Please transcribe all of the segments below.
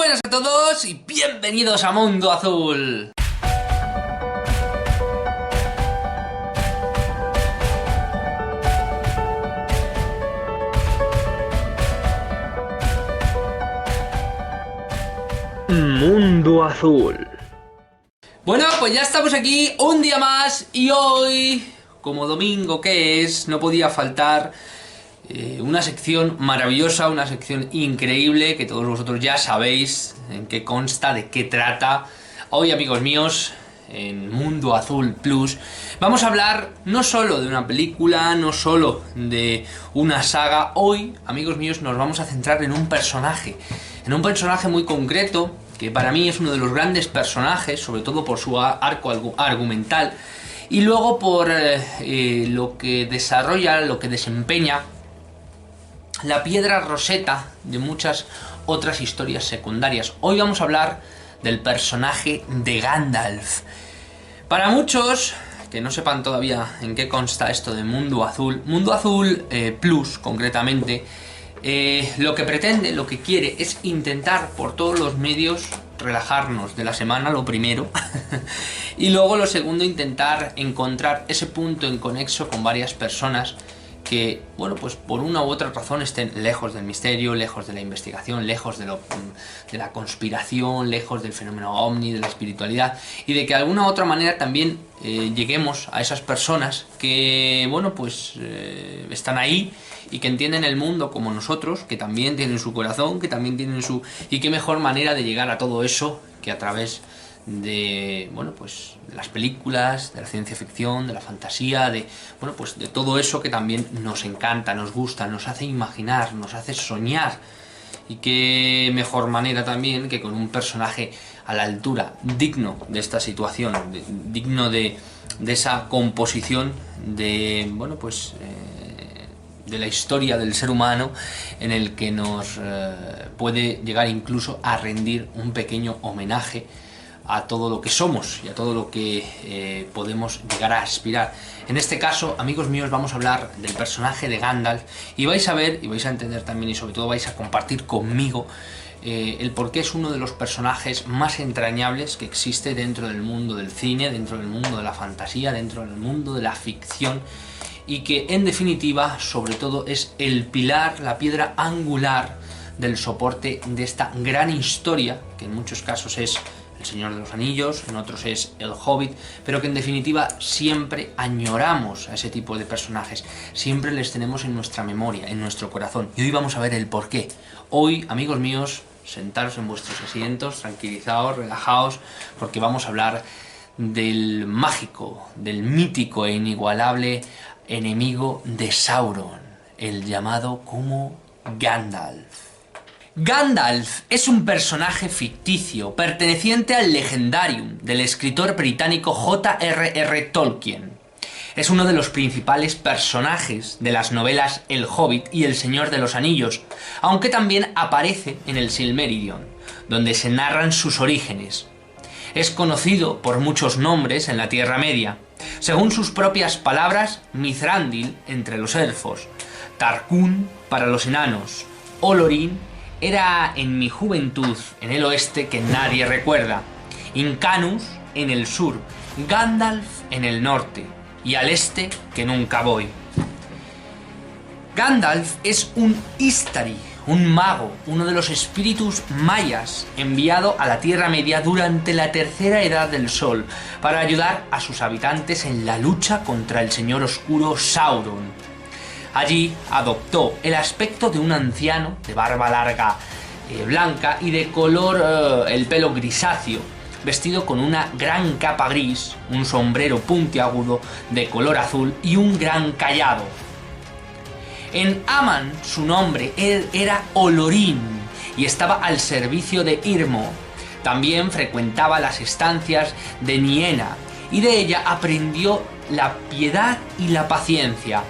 buenas a todos y bienvenidos a Mundo Azul. Mundo Azul. Bueno, pues ya estamos aquí un día más y hoy, como domingo que es, no podía faltar una sección maravillosa, una sección increíble que todos vosotros ya sabéis en qué consta, de qué trata. Hoy, amigos míos, en Mundo Azul Plus vamos a hablar no solo de una película, no solo de una saga. Hoy, amigos míos, nos vamos a centrar en un personaje muy concreto, que para mí es uno de los grandes personajes, sobre todo por su arco argumental y luego por lo que desarrolla, lo que desempeña la piedra roseta de muchas otras historias secundarias. Hoy vamos a hablar del personaje de Gandalf. Para muchos que no sepan todavía en qué consta esto de Mundo Azul Plus concretamente, lo que pretende, lo que quiere es intentar por todos los medios relajarnos de la semana, lo primero, y luego lo segundo, intentar encontrar ese punto en conexo con varias personas que, bueno, pues por una u otra razón estén lejos del misterio, lejos de la investigación, lejos de la conspiración, lejos del fenómeno ovni, de la espiritualidad, y de que de alguna u otra manera también lleguemos a esas personas que, bueno, pues están ahí y que entienden el mundo como nosotros, que también tienen su corazón, que también tienen su... Y qué mejor manera de llegar a todo eso que a través de, bueno, pues de las películas, de la ciencia ficción, de la fantasía, de, bueno, pues de todo eso que también nos encanta, nos gusta, nos hace imaginar, nos hace soñar. Y qué mejor manera también que con un personaje a la altura, digno de esta situación, digno de esa composición de, bueno, pues de la historia del ser humano, en el que nos puede llegar incluso a rendir un pequeño homenaje a todo lo que somos y a todo lo que podemos llegar a aspirar. En este caso, amigos míos, vamos a hablar del personaje de Gandalf y vais a ver y vais a entender también, y sobre todo vais a compartir conmigo el por qué es uno de los personajes más entrañables que existe dentro del mundo del cine, dentro del mundo de la fantasía, dentro del mundo de la ficción, y que en definitiva, sobre todo, es el pilar, la piedra angular del soporte de esta gran historia, que en muchos casos es El Señor de los Anillos, en otros es El Hobbit, pero que en definitiva siempre añoramos a ese tipo de personajes, siempre les tenemos en nuestra memoria, en nuestro corazón, y hoy vamos a ver el porqué. Hoy, amigos míos, sentaros en vuestros asientos, tranquilizaos, relajaos, porque vamos a hablar del mágico, del mítico e inigualable enemigo de Sauron, el llamado como Gandalf. Gandalf es un personaje ficticio perteneciente al Legendarium del escritor británico J.R.R. Tolkien. Es uno de los principales personajes de las novelas El Hobbit y El Señor de los Anillos, aunque también aparece en el Silmarillion, donde se narran sus orígenes. Es conocido por muchos nombres en la Tierra Media. Según sus propias palabras, Mithrandil entre los elfos, Tarkun para los enanos, Olorin era en mi juventud en el oeste que nadie recuerda, Incanus en el sur, Gandalf en el norte y al este que nunca voy. Gandalf es un Istari, un mago, uno de los espíritus mayas enviado a la Tierra Media durante la Tercera Edad del Sol para ayudar a sus habitantes en la lucha contra el Señor Oscuro Sauron. Allí adoptó el aspecto de un anciano de barba larga, blanca y de color el pelo grisáceo, vestido con una gran capa gris, un sombrero puntiagudo de color azul y un gran cayado. En Aman su nombre era Olorin y estaba al servicio de Irmo. También frecuentaba las estancias de Niena y de ella aprendió la piedad y la paciencia.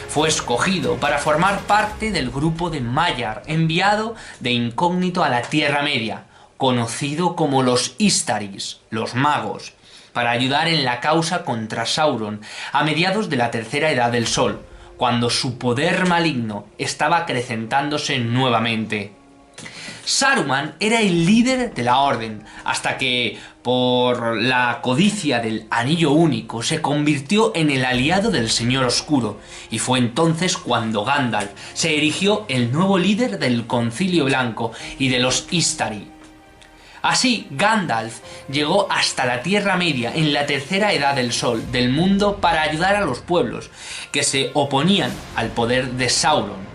Fue escogido para formar parte del grupo de Maiar, enviado de incógnito a la Tierra Media, conocido como los Istaris, los magos, para ayudar en la causa contra Sauron a mediados de la Tercera Edad del Sol, cuando su poder maligno estaba acrecentándose nuevamente. Saruman era el líder de la Orden, hasta que, por la codicia del Anillo Único, se convirtió en el aliado del Señor Oscuro, y fue entonces cuando Gandalf se erigió el nuevo líder del Concilio Blanco y de los Istari. Así, Gandalf llegó hasta la Tierra Media en la tercera edad del Sol del mundo para ayudar a los pueblos que se oponían al poder de Sauron.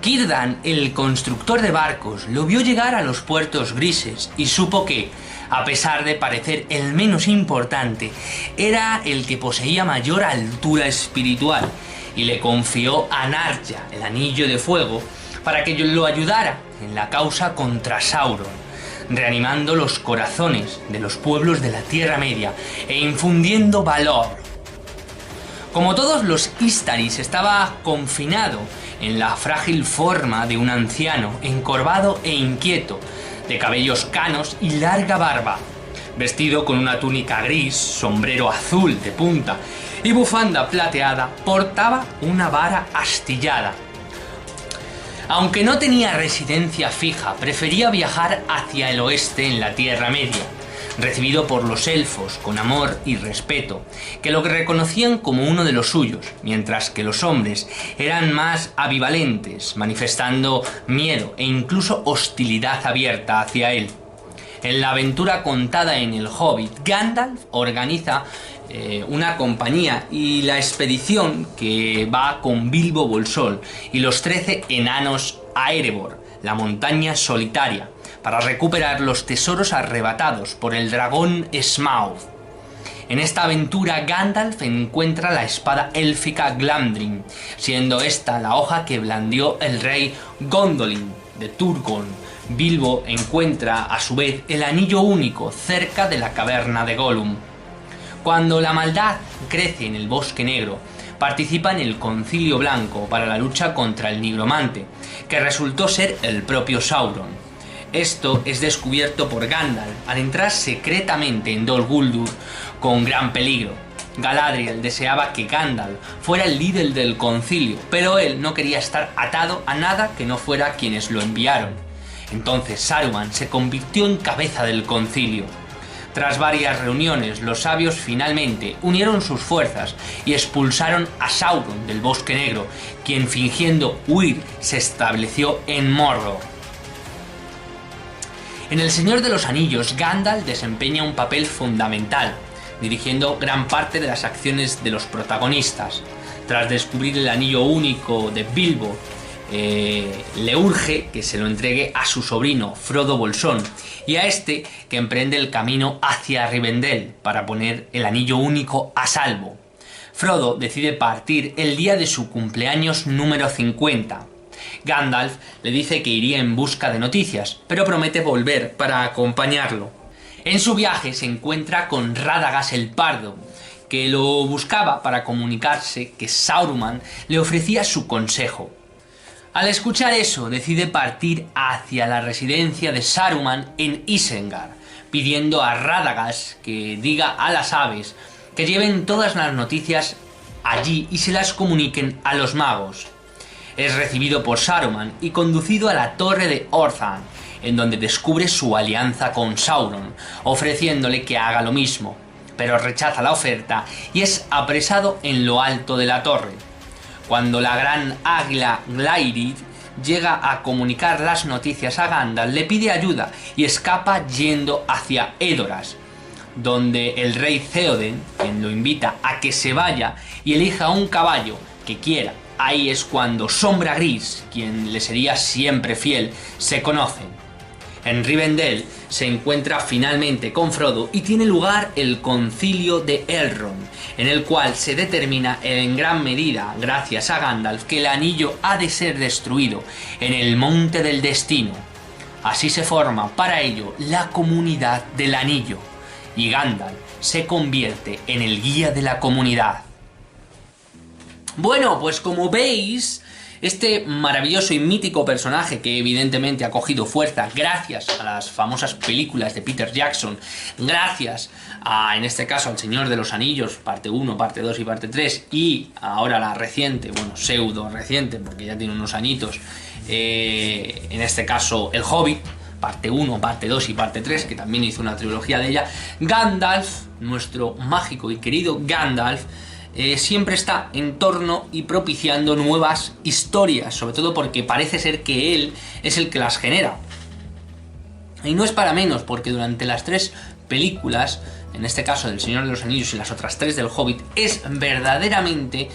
Círdan, el constructor de barcos, lo vio llegar a los puertos grises y supo que, a pesar de parecer el menos importante, era el que poseía mayor altura espiritual, y le confió a Narja, el Anillo de Fuego, para que lo ayudara en la causa contra Sauron, reanimando los corazones de los pueblos de la Tierra Media e infundiendo valor. Como todos los Istaris, estaba confinado en la frágil forma de un anciano, encorvado e inquieto, de cabellos canos y larga barba, vestido con una túnica gris, sombrero azul de punta y bufanda plateada. Portaba una vara astillada. Aunque no tenía residencia fija, prefería viajar hacia el oeste en la Tierra Media, recibido por los elfos con amor y respeto, que lo reconocían como uno de los suyos, mientras que los hombres eran más ambivalentes, manifestando miedo e incluso hostilidad abierta hacia él. En la aventura contada en El Hobbit, Gandalf organiza una compañía y la expedición que va con Bilbo Bolsón y los 13 enanos a Erebor, la montaña solitaria, para recuperar los tesoros arrebatados por el dragón Smaug. En esta aventura Gandalf encuentra la espada élfica Glamdring, siendo esta la hoja que blandió el rey Gondolin de Turgon. Bilbo encuentra a su vez el Anillo Único cerca de la caverna de Gollum. Cuando la maldad crece en el Bosque Negro, participa en el Concilio Blanco para la lucha contra el Nigromante, que resultó ser el propio Sauron. Esto es descubierto por Gandalf al entrar secretamente en Dol Guldur con gran peligro. Galadriel deseaba que Gandalf fuera el líder del concilio, pero él no quería estar atado a nada que no fuera quienes lo enviaron. Entonces Saruman se convirtió en cabeza del concilio. Tras varias reuniones, los sabios finalmente unieron sus fuerzas y expulsaron a Sauron del Bosque Negro, quien fingiendo huir se estableció en Mordor. En El Señor de los Anillos, Gandalf desempeña un papel fundamental, dirigiendo gran parte de las acciones de los protagonistas. Tras descubrir el Anillo Único de Bilbo, le urge que se lo entregue a su sobrino Frodo Bolsón y a este que emprende el camino hacia Rivendell para poner el Anillo Único a salvo. Frodo decide partir el día de su cumpleaños número 50. Gandalf le dice que iría en busca de noticias, pero promete volver para acompañarlo. En su viaje se encuentra con Radagast el Pardo, que lo buscaba para comunicarse que Saruman le ofrecía su consejo. Al escuchar eso, decide partir hacia la residencia de Saruman en Isengard, pidiendo a Radagast que diga a las aves que lleven todas las noticias allí y se las comuniquen a los magos. Es recibido por Saruman y conducido a la Torre de Orthanc, en donde descubre su alianza con Sauron, ofreciéndole que haga lo mismo, pero rechaza la oferta y es apresado en lo alto de la torre. Cuando la gran águila Gleirid llega a comunicar las noticias a Gandalf, le pide ayuda y escapa yendo hacia Edoras, donde el rey Theoden, quien lo invita a que se vaya y elija un caballo que quiera. Ahí es cuando Sombra Gris, quien le sería siempre fiel, se conocen. En Rivendell se encuentra finalmente con Frodo y tiene lugar el Concilio de Elrond, en el cual se determina en gran medida, gracias a Gandalf, que el anillo ha de ser destruido en el Monte del Destino. Así se forma para ello la Comunidad del Anillo, y Gandalf se convierte en el guía de la comunidad. Bueno, pues como veis, este maravilloso y mítico personaje que evidentemente ha cogido fuerza gracias a las famosas películas de Peter Jackson, gracias a, en este caso, al Señor de los Anillos, parte 1, parte 2 y parte 3, y ahora la reciente, bueno, pseudo reciente, porque ya tiene unos añitos, en este caso El Hobbit, parte 1, parte 2 y parte 3, que también hizo una trilogía de ella, Gandalf, nuestro mágico y querido Gandalf, siempre está en torno y propiciando nuevas historias, sobre todo porque parece ser que él es el que las genera. Y no es para menos, porque durante las 3 películas, en este caso del Señor de los Anillos y las otras 3 del Hobbit, es verdaderamente,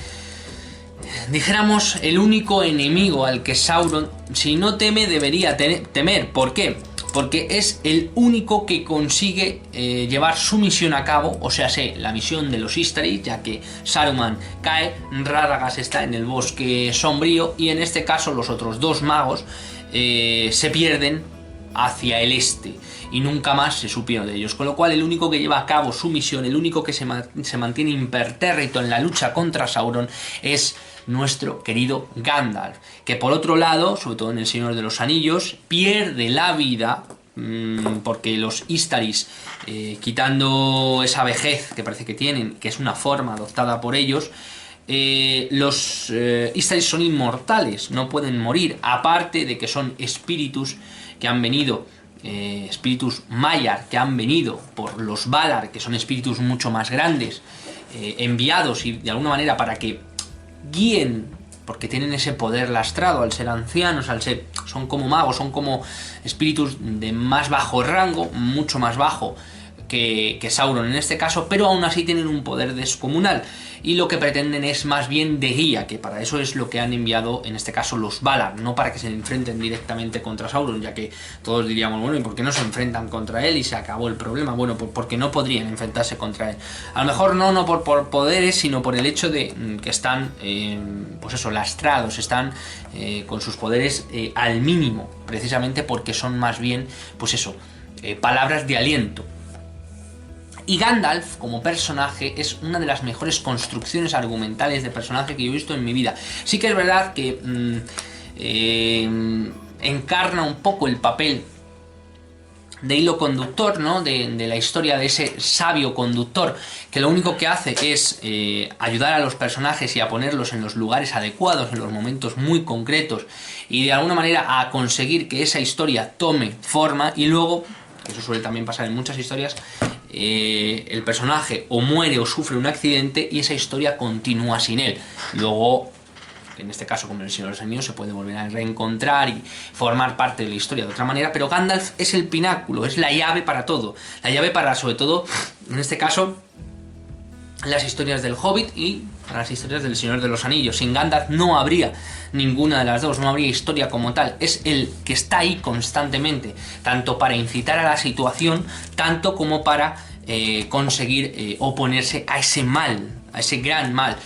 dijéramos, el único enemigo al que Sauron, si no teme, debería temer. ¿Por qué? Porque es el único que consigue llevar su misión a cabo, o sea, la misión de los Istari, ya que Saruman cae, Radagast está en el bosque sombrío, y en este caso los otros 2 magos se pierden hacia el este y nunca más se supieron de ellos, con lo cual el único que lleva a cabo su misión, el único que se mantiene impertérrito en la lucha contra Sauron, es nuestro querido Gandalf, que por otro lado, sobre todo en El Señor de los Anillos, pierde la vida porque los Istaris, quitando esa vejez que parece que tienen, que es una forma adoptada por ellos, los Istaris son inmortales, no pueden morir, aparte de que son espíritus que han venido, espíritus Maiar, que han venido por los Valar, que son espíritus mucho más grandes, enviados y de alguna manera para que guíen, porque tienen ese poder lastrado al ser ancianos, son como magos, son como espíritus de más bajo rango, mucho más bajo que Sauron en este caso, pero aún así tienen un poder descomunal, y lo que pretenden es más bien de guía, que para eso es lo que han enviado en este caso los Valar, no para que se enfrenten directamente contra Sauron, ya que todos diríamos, bueno, ¿y por qué no se enfrentan contra él y se acabó el problema? Bueno, porque no podrían enfrentarse contra él, a lo mejor no por poderes, sino por el hecho de que están pues eso, lastrados, están con sus poderes al mínimo, precisamente porque son más bien, pues eso, palabras de aliento. Y Gandalf, como personaje, es una de las mejores construcciones argumentales de personaje que yo he visto en mi vida. Sí que es verdad que encarna un poco el papel de hilo conductor, ¿no? De la historia de ese sabio conductor, que lo único que hace es ayudar a los personajes y a ponerlos en los lugares adecuados, en los momentos muy concretos, y de alguna manera a conseguir que esa historia tome forma, y luego, eso suele también pasar en muchas historias, el personaje o muere o sufre un accidente y esa historia continúa sin él. Luego, en este caso como en El Señor de los Anillos, se puede volver a reencontrar y formar parte de la historia de otra manera, pero Gandalf es el pináculo, es la llave para todo, la llave para, sobre todo, en este caso, las historias del Hobbit y para las historias del Señor de los Anillos. Sin Gandalf no habría ninguna de las dos, no habría historia como tal. Es el que está ahí constantemente, tanto para incitar a la situación, tanto como para conseguir oponerse a ese mal, a ese gran mal.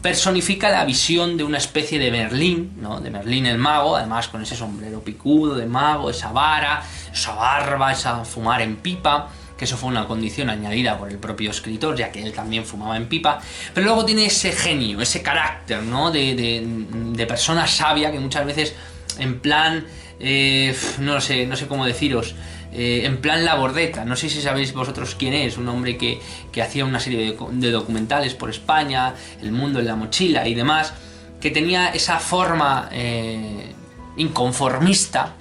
Personifica la visión de una especie de Merlín, ¿no? De Merlín el mago, además con ese sombrero picudo de mago, esa vara, esa barba, esa fumar en pipa, que eso fue una condición añadida por el propio escritor, ya que él también fumaba en pipa, pero luego tiene ese genio, ese carácter, ¿no? de persona sabia, que muchas veces en plan, no sé cómo deciros, en plan La Bordeta, no sé si sabéis vosotros quién es, un hombre que hacía una serie de documentales por España, El mundo en la mochila y demás, que tenía esa forma inconformista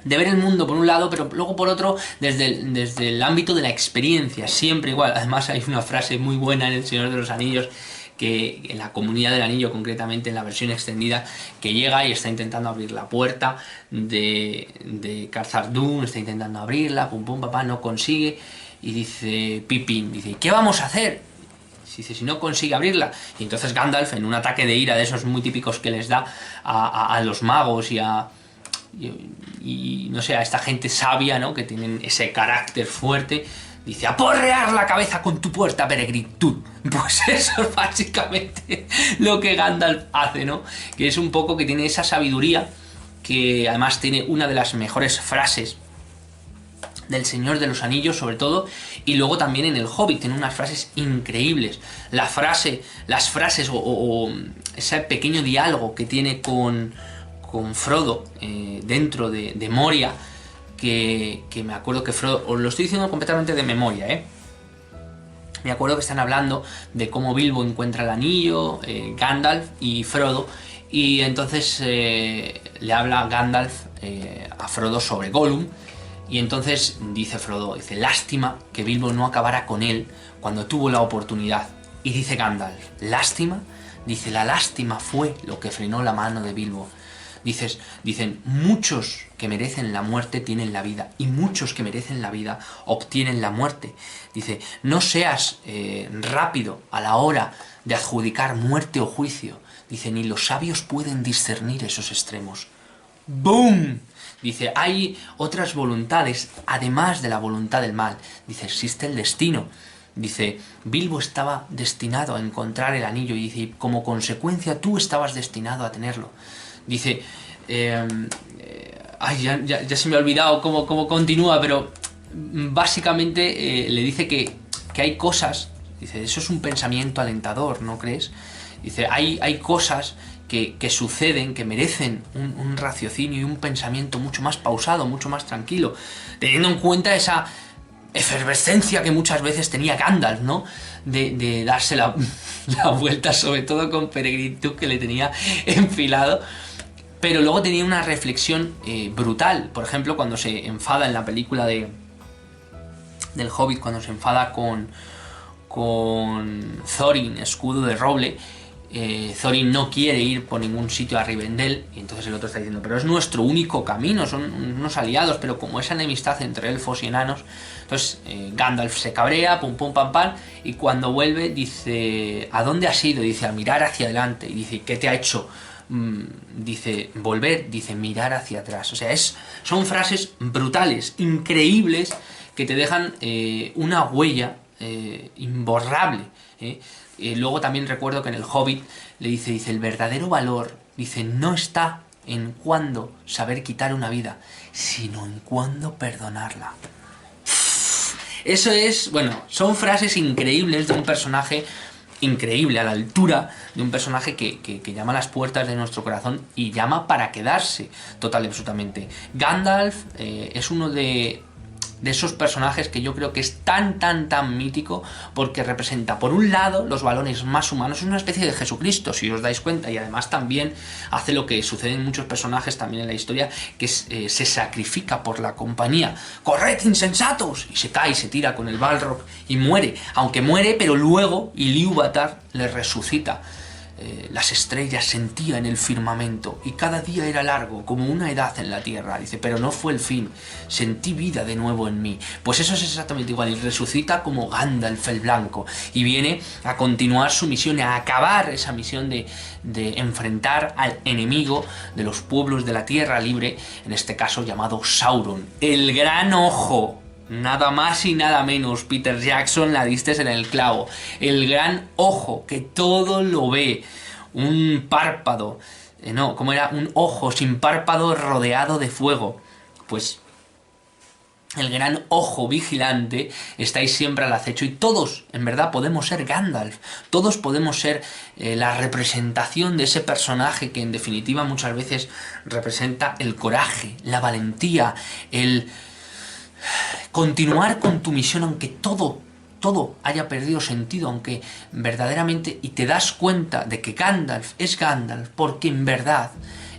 de ver el mundo por un lado, pero luego por otro desde el ámbito de la experiencia, siempre igual. Además hay una frase muy buena en El Señor de los Anillos, que en la Comunidad del Anillo, concretamente en la versión extendida, que llega y está intentando abrir la puerta de Khazad Dûm, está intentando abrirla, pum pum, papá, no consigue, y dice Pippin, dice, ¿qué vamos a hacer? Dice, si no consigue abrirla. Y entonces Gandalf, en un ataque de ira de esos muy típicos que les da a los magos y no sé, a esta gente sabia, ¿no? Que tienen ese carácter fuerte, dice, aporrear la cabeza con tu puerta peregritud. Pues eso es básicamente lo que Gandalf hace, ¿no? Que es un poco que tiene esa sabiduría, que además tiene una de las mejores frases del Señor de los Anillos, sobre todo, y luego también en el Hobbit tiene unas frases increíbles. Las frases o ese pequeño diálogo que tiene con Frodo dentro de Moria, que me acuerdo que Frodo, os lo estoy diciendo completamente de memoria, me acuerdo que están hablando de cómo Bilbo encuentra el anillo, Gandalf y Frodo, Y entonces le habla Gandalf a Frodo sobre Gollum. Y entonces dice Frodo, dice, lástima que Bilbo no acabara con él cuando tuvo la oportunidad. Y dice Gandalf, lástima, dice, la lástima fue lo que frenó la mano de Bilbo. Dicen, muchos que merecen la muerte tienen la vida, y muchos que merecen la vida obtienen la muerte. Dice, no seas rápido a la hora de adjudicar muerte o juicio. Dice, ni los sabios pueden discernir esos extremos. ¡Boom! Dice, hay otras voluntades, además de la voluntad del mal. Dice, existe el destino. Dice, Bilbo estaba destinado a encontrar el anillo, y dice, y como consecuencia tú estabas destinado a tenerlo. Dice, ya se me ha olvidado cómo continúa, pero básicamente le dice que hay cosas, dice, eso es un pensamiento alentador, ¿no crees? Dice, hay cosas que suceden, que merecen un raciocinio y un pensamiento mucho más pausado, mucho más tranquilo, teniendo en cuenta esa efervescencia que muchas veces tenía Gandalf, ¿no? De darse la vuelta, sobre todo con Peregritud, que le tenía enfilado. Pero luego tenía una reflexión brutal. Por ejemplo, cuando se enfada en la película del Hobbit, cuando se enfada con Thorin, escudo de roble, Thorin no quiere ir por ningún sitio a Rivendell, y entonces el otro está diciendo, pero es nuestro único camino, son unos aliados, pero como esa enemistad entre elfos y enanos, entonces Gandalf se cabrea, pum pum pam pam, y cuando vuelve dice, ¿a dónde has ido? Dice, a mirar hacia adelante, y dice, ¿qué te ha hecho? Dice, volver, dice, mirar hacia atrás. O sea, son frases brutales, increíbles, que te dejan una huella imborrable. Luego también recuerdo que en el Hobbit le dice, el verdadero valor, dice, no está en cuándo saber quitar una vida, sino en cuándo perdonarla. Eso es, bueno, son frases increíbles de un personaje increíble, a la altura de un personaje que llama a las puertas de nuestro corazón y llama para quedarse total y absolutamente. Gandalf es uno de esos personajes que yo creo que es tan mítico, porque representa, por un lado, los valores más humanos. Es una especie de Jesucristo, si os dais cuenta, y además también hace lo que sucede en muchos personajes también en la historia, que se sacrifica por la compañía. ¡Corred, insensatos! Y se cae y se tira con el Balrog y muere, aunque muere, pero luego Ilúvatar le resucita. Las estrellas sentía en el firmamento, y cada día era largo como una edad en la tierra. Dice, pero no fue el fin, sentí vida de nuevo en mí. Pues eso es exactamente igual, y resucita como Gandalf el Blanco, y viene a continuar su misión, a acabar esa misión de enfrentar al enemigo de los pueblos de la Tierra Libre, en este caso llamado Sauron, el Gran Ojo. Nada más y nada menos, Peter Jackson, la diste en el clavo. El Gran Ojo, que todo lo ve. Un párpado, ¿cómo era? Un ojo sin párpado rodeado de fuego. Pues el Gran Ojo vigilante, estáis siempre al acecho, y todos, en verdad, podemos ser Gandalf. Todos podemos ser la representación de ese personaje que en definitiva muchas veces representa el coraje, la valentía, el continuar con tu misión aunque todo haya perdido sentido, aunque verdaderamente, y te das cuenta de que Gandalf es Gandalf porque en verdad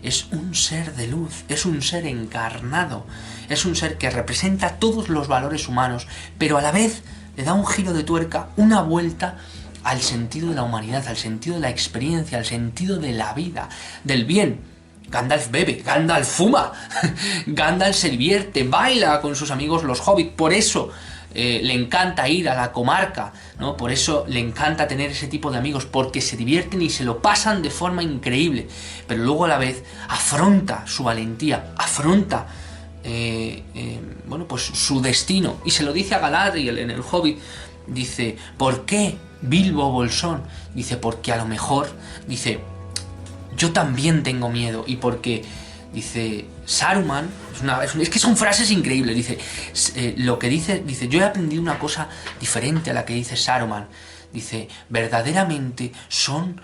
es un ser de luz, es un ser encarnado, es un ser que representa todos los valores humanos, pero a la vez le da un giro de tuerca, una vuelta al sentido de la humanidad, al sentido de la experiencia, al sentido de la vida, del bien. Gandalf bebe, Gandalf fuma, Gandalf se divierte, baila con sus amigos los hobbits, por eso le encanta ir a la comarca, ¿no? Por eso le encanta tener ese tipo de amigos, porque se divierten y se lo pasan de forma increíble, pero luego a la vez afronta su valentía, afronta pues su destino, y se lo dice a Galadriel en el Hobbit. Dice, ¿por qué Bilbo Bolsón? Dice, porque a lo mejor, dice, yo también tengo miedo, y porque, dice, Saruman, es que son frases increíbles, dice, lo que dice, yo he aprendido una cosa diferente a la que dice Saruman, dice, verdaderamente son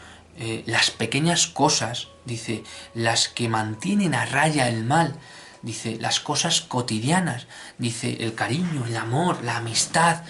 las pequeñas cosas, dice, las que mantienen a raya el mal, dice, las cosas cotidianas, dice, el cariño, el amor, la amistad,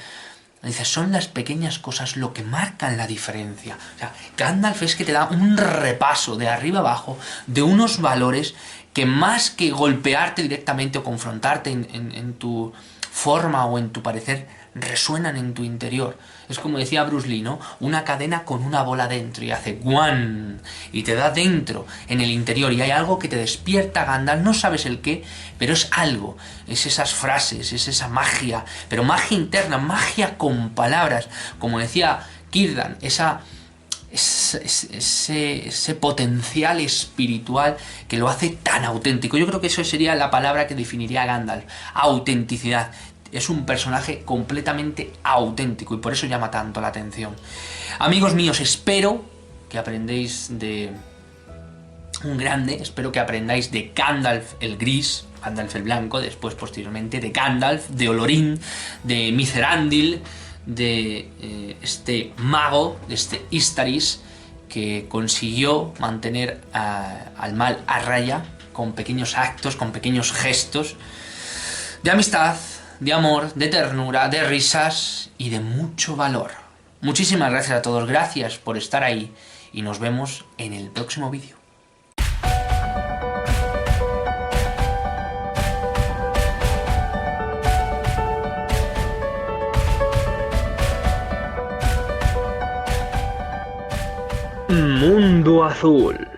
Dice, son las pequeñas cosas lo que marcan la diferencia. O sea, Gandalf es que te da un repaso de arriba abajo de unos valores que más que golpearte directamente o confrontarte en tu forma o en tu parecer, resuenan en tu interior. Es como decía Bruce Lee, ¿no? Una cadena con una bola dentro y hace ¡guan! Y te da dentro, en el interior, y hay algo que te despierta, Gandalf, no sabes el qué, pero es algo, es esas frases, es esa magia, pero magia interna, magia con palabras, como decía Círdan, ese potencial espiritual que lo hace tan auténtico. Yo creo que eso sería la palabra que definiría a Gandalf, autenticidad. Es un personaje completamente auténtico y por eso llama tanto la atención. Amigos míos, espero que aprendéis de un grande, espero que aprendáis de Gandalf el Gris, Gandalf el Blanco, después posteriormente de Gandalf, de Olorín, de Mitherandil, de este mago, de este Istaris, que consiguió mantener al mal a raya con pequeños actos, con pequeños gestos de amistad, de amor, de ternura, de risas y de mucho valor. Muchísimas gracias a todos, gracias por estar ahí y nos vemos en el próximo vídeo. Mundo Azul.